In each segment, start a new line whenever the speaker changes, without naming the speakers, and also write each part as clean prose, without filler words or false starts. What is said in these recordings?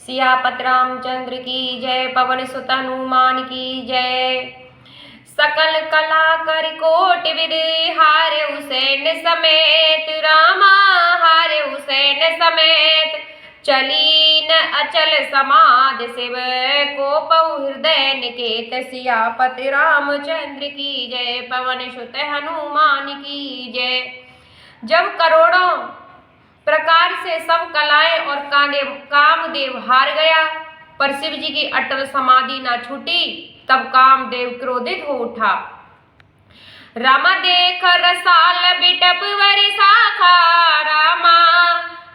सियापत रामचंद्र की जय। पवन सुत हनुमान की जय। सकल कला कर कोट विद हारे हुसैन समेत रामा हारे हुसैन समेत। चली न अचल समाध शिव को पउ हृदय निकेत। सियापति रामचंद्र की जय। पवन सुत हनुमान की जय। जब करोड़ों प्रकार से सब कलाएं और कामदेव हार गया, पर शिव जी की अटल समाधि ना छूटी, तब कामदेव क्रोधित हो उठा। रामा देख रसाल बिटप वरि शाखा रामा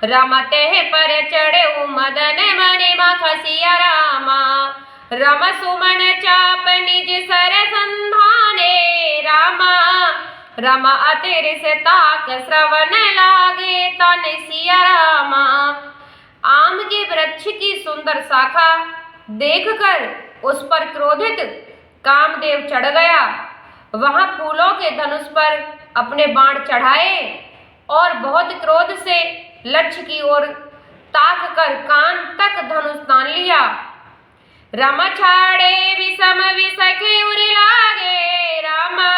रामा तेह पर चढ़े मदन मणि मखसिया रामा। रम सुमन चाप निज सर संधाने रामा रमा अतिर से ताक श्रवण लागे तन सिया रामा। आम के वृक्ष की सुंदर शाखा देखकर उस पर क्रोधित कामदेव चढ़ गया। वहां फूलों के धनुष पर अपने बाण चढ़ाए और बहुत क्रोध से लक्ष्य की ओर ताक कर कान तक धनुष तान लिया। रमा छाड़े विषम विसखे उरि लागे रामा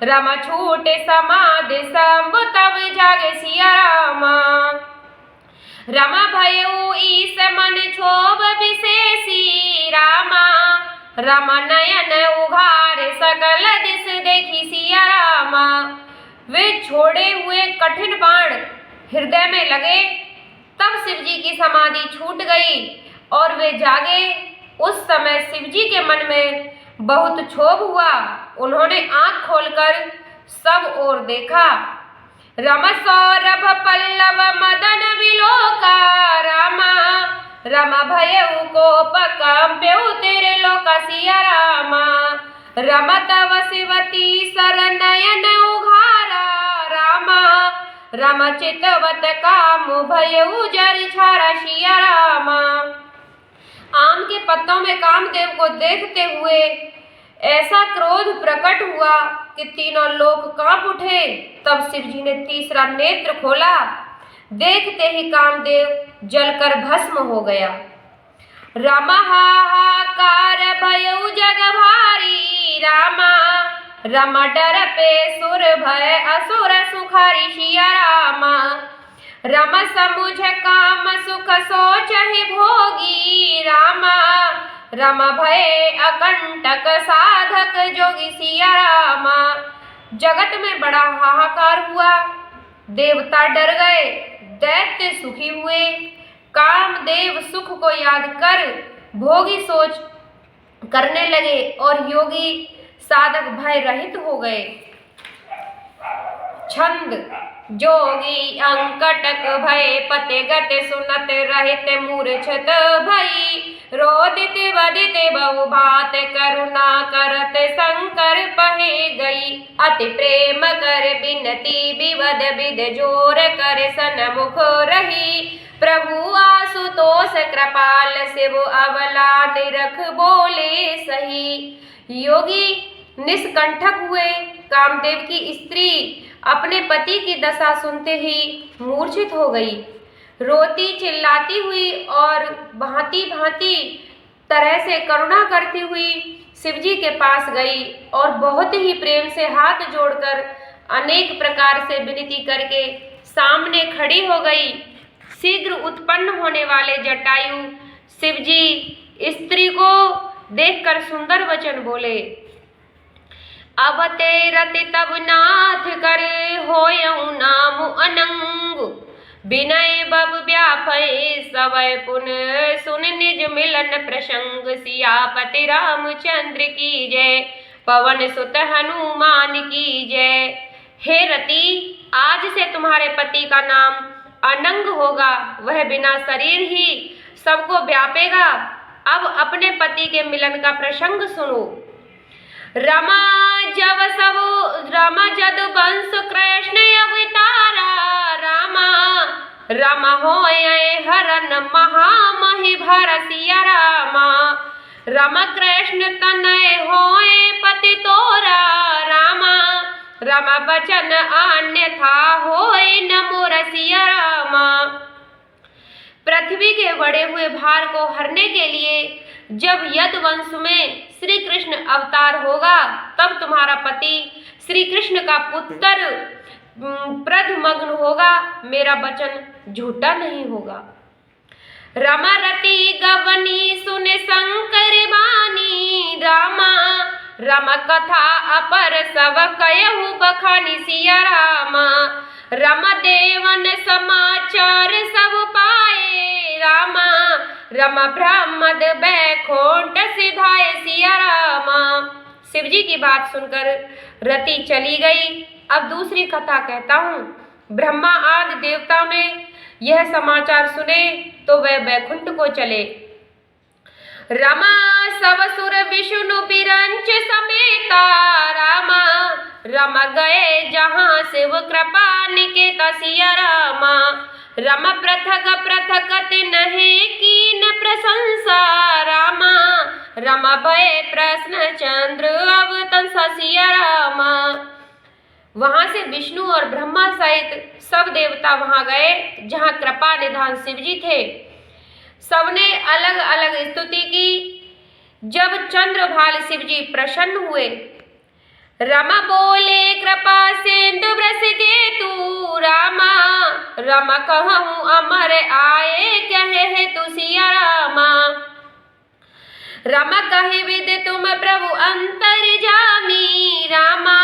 रमा छूटे समाधि शंभु तब जागे सिया रामा। रमा भयउ ईस मन क्षोभ विशेषी रामा रमा नयन उघारे सकल दिस देखी सिया रामा। वे छोड़े हुए कठिन बाण हृदय में लगे, तब शिव जी की समाधि छूट गई और वे जागे। उस समय शिव जी के मन में बहुत क्षोभ हुआ। उन्होंने आंख खोलकर सब ओर देखा। रम सौरभ पल्लव मदन विलोका रामा रमा भयउ कोप कंप्यउ तेरे लोक सिया रामा। रम तव शिवती सर नयन उघारा रामा रम चितवत काम भयउ जर छारा सिया रामा। आम के पत्तों में कामदेव को देखते हुए ऐसा क्रोध प्रकट हुआ कि तीनों लोग कांप उठे। तब शिव जी ने तीसरा नेत्र खोला, देखते ही कामदेव जलकर भस्म हो गया। रमा हाहाकार भयउ जग भारी रामा रमा डर पे सुर भय असुर सुखारी सिया रामा। रम समुझ काम सुख सोचहि भोगी रामा रम भय अकंटक साधक जोगी सिया रामा। जगत में बड़ा हाहाकार हुआ, देवता डर गए, दैत्य सुखी हुए। कामदेव सुख को याद कर भोगी सोच करने लगे और योगी साधक भय रहित हो गए। छंद जोगी अंकटक भय पते गते सुनत रहित मूर्छित भई। रोदित बदित बहु भात करुणा करत शंकर पहे गई। अति प्रेम कर बिनती विवद विद जोर कर सन्मुख रही। प्रभु आशुतोष कृपाल शिव अबला निरख बोले सही। योगी निष्कंठक हुए। कामदेव की स्त्री अपने पति की दशा सुनते ही मूर्छित हो गई। रोती चिल्लाती हुई और भांति भांति तरह से करुणा करती हुई शिव जी के पास गई और बहुत ही प्रेम से हाथ जोड़कर अनेक प्रकार से विनती करके सामने खड़ी हो गई। शीघ्र उत्पन्न होने वाले जटायु शिव जी स्त्री को देखकर सुंदर वचन बोले। अब ते रति तब नाथ करे होयउ नाम अनंग। विनय बब व्यापय सवय पुन सुन निज मिलन प्रसंग। सियापति रामचंद्र की जय। पवन सुत हनुमान की जय। हे रति, आज से तुम्हारे पति का नाम अनंग होगा। वह बिना शरीर ही सबको व्यापेगा। अब अपने पति के मिलन का प्रसंग सुनो। रमा जद वंश कृष्ण अवतारा रामा रमा होय हरन महामहि भर सिया रामा। रमा कृष्ण तनय होय पति तोरा रामा रमा बचन अन्यथा होय न मोर सिया रामा। पृथ्वी के बढ़े हुए भार को हरने के लिए जब यदुवंश में श्री कृष्ण अवतार होगा, तब तुम्हारा पति श्री कृष्ण का पुत्र प्रधमग्न होगा। मेरा वचन झूठा नहीं होगा। रमा रति गवनी सुने शंकर बानी, रामा रम कथा अपर सब कयहु बखानी सिया रामा। रम देवन समाचार सब पाए, रामा रम ब्रह्मद बैकुंठ सिधाए सिया रामा। शिव जी की बात सुनकर रति चली गई। अब दूसरी कथा कहता हूँ। ब्रह्मा आदि देवताओं ने यह समाचार सुने तो वह बैकुंठ को चले। रमा सवसुर विष्णु बिरंच समेता, रामा रम गए जहाँ शिव कृपा निकेता सिया रामा। रम पृथक पृथक नहीं कीन प्रशंसा, रामा रम भय प्रश्न चंद्र अवतंसा सिया रामा। वहां से विष्णु और ब्रह्मा सहित सब देवता वहां गए जहां कृपा निधान शिव जी थे। सबने अलग अलग स्तुति की। जब चंद्रभाल शिव जी प्रसन्न हुए, रमा बोले कृपा सिंधु ब्रस के तू, रामा रम कहूँ अमर आए कहे है तू सिया रामा। रमा कहे विद तुम प्रभु अंतर्जामी, रामा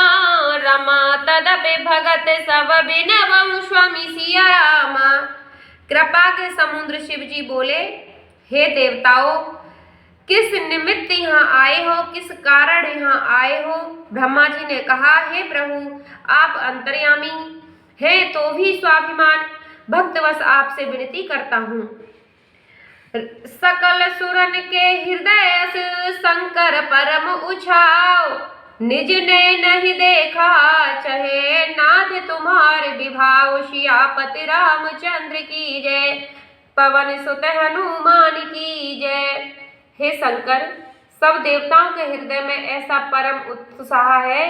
रमा तदपि भगत सब बिनवं स्वामी सिया रामा। कृपा के समुद्र शिव जी बोले, हे देवताओं, किस निमित्त यहाँ आए हो, किस कारण यहाँ आए हो? ब्रह्मा जी ने कहा, हे प्रभु आप अंतर्यामी हैं तो भी स्वाभिमान भक्तवश आपसे विनती करता हूँ। सकल सुरन के हृदय शंकर परम उछाओ, निज ने नहीं देखा चहे नाथ तुम्हारे विभाव। सियापति रामचंद्र की जय, पवन सुत हनुमान की जय। हे शंकर, सब देवताओं के हृदय में ऐसा परम उत्साह है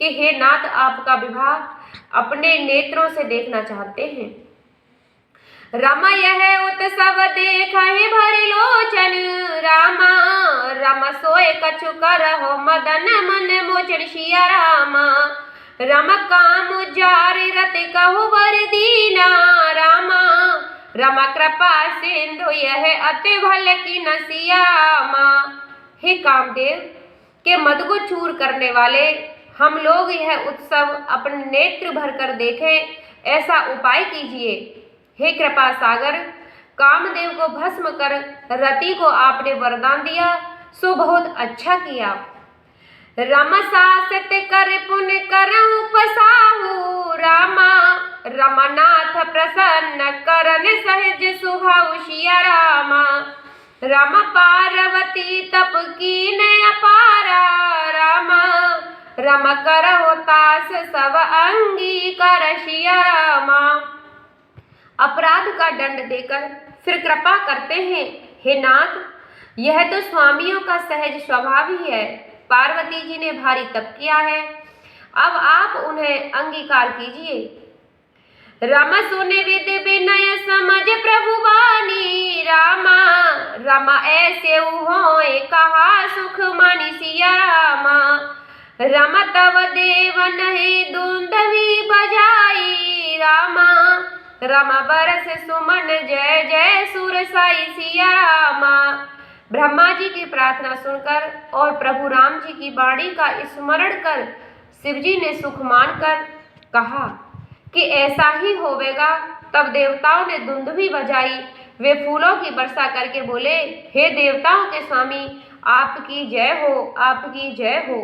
कि हे नाथ आपका विवाह अपने नेत्रों से देखना चाहते हैं। रमा यह उत्सव देखहि भरि लोचन, रामा रम सोए कछु करहो मदन मन मोचन सिया रामा। रम काम जारि रति कहु वर दीना, रामा रमा कृपा सिंधु यह अति भल की नसिया रामा। हे कामदेव के मद को चूर करने वाले, हम लोग यह उत्सव अपने नेत्र भरकर देखें, ऐसा उपाय कीजिए। हे कृपा सागर, कामदेव को भस्म कर रति को आपने वरदान दिया, सो बहुत अच्छा किया। रम सासत कर पुण्य करऊं पसाहु, रामा रमनाथ प्रसन्न करन सहज सुभाव सिया रामा। रम पार्वती तप कीन अपारा, रामा रम करहो तास सब अंगीकार सिया रामा। अपराध का दंड देकर फिर कृपा करते हैं। हे नाथ, यह तो स्वामियों का सहज स्वभाव ही है। पार्वती जी ने भारी तप किया है, अब आप उन्हें अंगीकार कीजिए। रम सुने विद विनय समझ प्रभु वाणी, रामा रमा ऐसे होए कहा सुख मानी सिया रामा। रम तव देव नहीं दुंदवी बजाई, रामा रम बरस सुमन जय जय सुर साई सिया रामा। ब्रह्मा जी की प्रार्थना सुनकर और प्रभु राम जी की वाणी का स्मरण कर शिव जी ने सुख मानकर कहा कि ऐसा ही होवेगा। तब देवताओं ने दुंदुभी बजाई। वे फूलों की वर्षा करके बोले, हे देवताओं के स्वामी, आपकी जय हो, आपकी जय हो।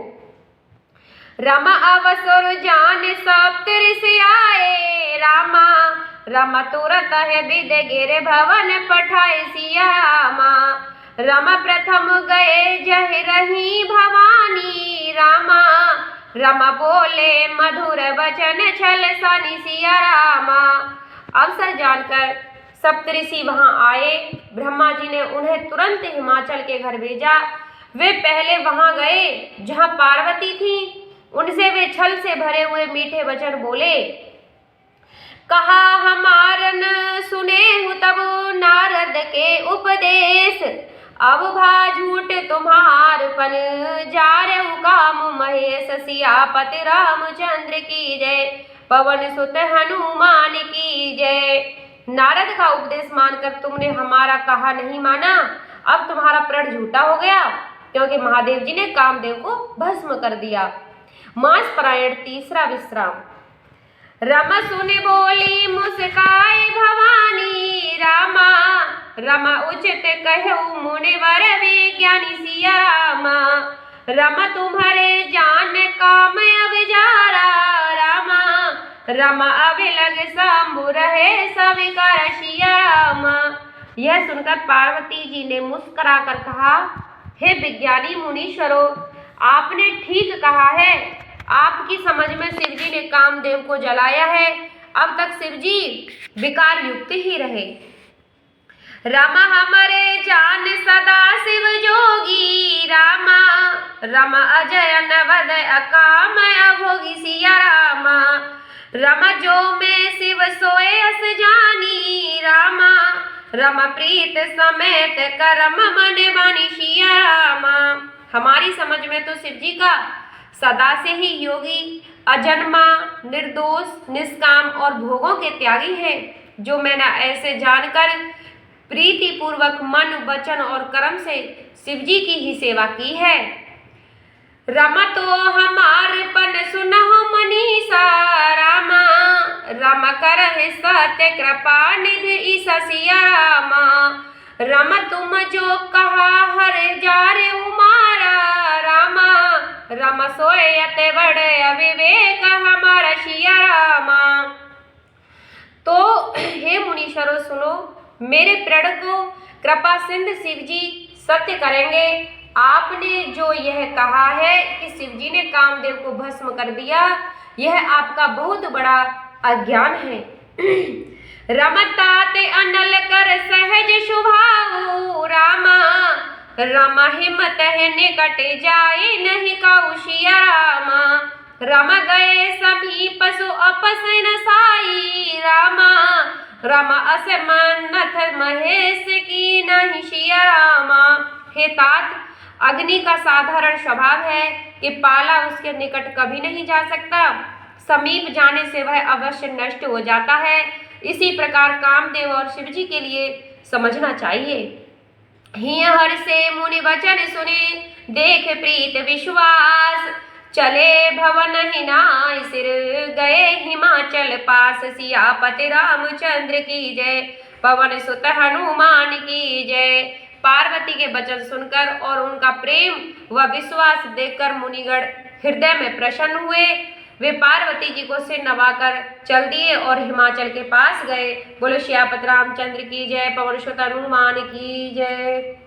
रमा अवसर जान सप्त ऋषि आए, रामा रमा तुरत है विद गिर भवन पठाए सिया रामा। रमा प्रथम गए जह रही भवानी, रामा रमा बोले मधुर वचन छल सानी सिया रामा। अवसर जानकर सप्तऋषि वहां आए। ब्रह्मा जी ने उन्हें तुरंत हिमाचल के घर भेजा। वे पहले वहां गए जहां पार्वती थी। उनसे वे छल से भरे हुए मीठे वचन बोले। कहा हमारन सुने हूँ तब नारद के उपदेश, अब भा झूठ तुम्हार पन जारे काम महेश। सियापति रामचंद्र की जय, पवन सुत हनुमान की जय। नारद का उपदेश मानकर तुमने हमारा कहा नहीं माना, अब तुम्हारा प्रण झूठा हो गया, क्योंकि महादेव जी ने कामदेव को भस्म कर दिया। मास पारायण तीसरा विश्राम। रमा सुनि बोली मुस्काई भवानी, रामा रमा उचित कहऊ मुनिवर विज्ञानी। सिया रामा रमा तुम्हारे जान काम अविचारा, रामा रमा अभिलग शंभु रहे सविकार। सिया रामा। यह सुनकर पार्वती जी ने मुस्कुराकर कहा, हे विज्ञानी मुनीश्वरों, आपने ठीक कहा है, आपकी समझ में शिवजी ने कामदेव को जलाया है, अब तक शिवजी विकार युक्त ही रहे। रमा हमारे जान सदा शिव जोगी, रामा रमा अजय नवद अकाम अभोगी। सिया रामा रमा जो में शिव सोए अस जानी, रामा रमा प्रीत समेत करम मन बानी। सिया रामा। हमारी समझ में तो शिवजी का सदा से ही योगी, अजन्मा, निर्दोष, निष्काम और भोगों के त्यागी हैं, जो मैंने ऐसे जानकर प्रीति पूर्वक मन, वचन और कर्म से शिवजी की ही सेवा की है। रमा तो हमार पन सुनहो मनीषा, रामा रमा करहि सत्य कृपा निधि ईसा। सिया रामा रमा तुम जो कहा हर जारे उमारा, रामा रमा सोए अते बड़े अविवेक हमारा। सिया रामा। तो हे मुनीश्वरों सुनो, मेरे प्रण को कृपा सिंधु शिवजी सत्य करेंगे। आपने जो यह कहा है कि शिवजी ने कामदेव को भस्म कर दिया, यह आपका बहुत बड़ा अज्ञान है। रमताते अनल कर सहज शुभाऊ, रामा रमा हिम्मत है निकट जाए नहीं काऊ। सिया रामा रम गए सभी पशु अपस न साई, रामा रमा अस मन्नथ महेश की नहीं। सिया रामा। हे तात, अग्नि का साधारण स्वभाव है कि पाला उसके निकट कभी नहीं जा सकता, समीप जाने से वह अवश्य नष्ट हो जाता है। इसी प्रकार कामदेव और शिवजी के लिए समझना चाहिए। हिय हर से मुनि वचन सुने, देख प्रीत विश्वास, चले भवन हिनाय सिर गए हिमाचल पास। सियापति रामचंद्र की जय, पवन सुत हनुमान की जय। पार्वती के वचन सुनकर और उनका प्रेम व विश्वास देखकर मुनिगण हृदय में प्रसन्न हुए। वे पार्वती जी को सिर नवाकर चल दिए और हिमाचल के पास गए। बोलो सियापति रामचंद्र की जय, पवन सुत हनुमान की जय।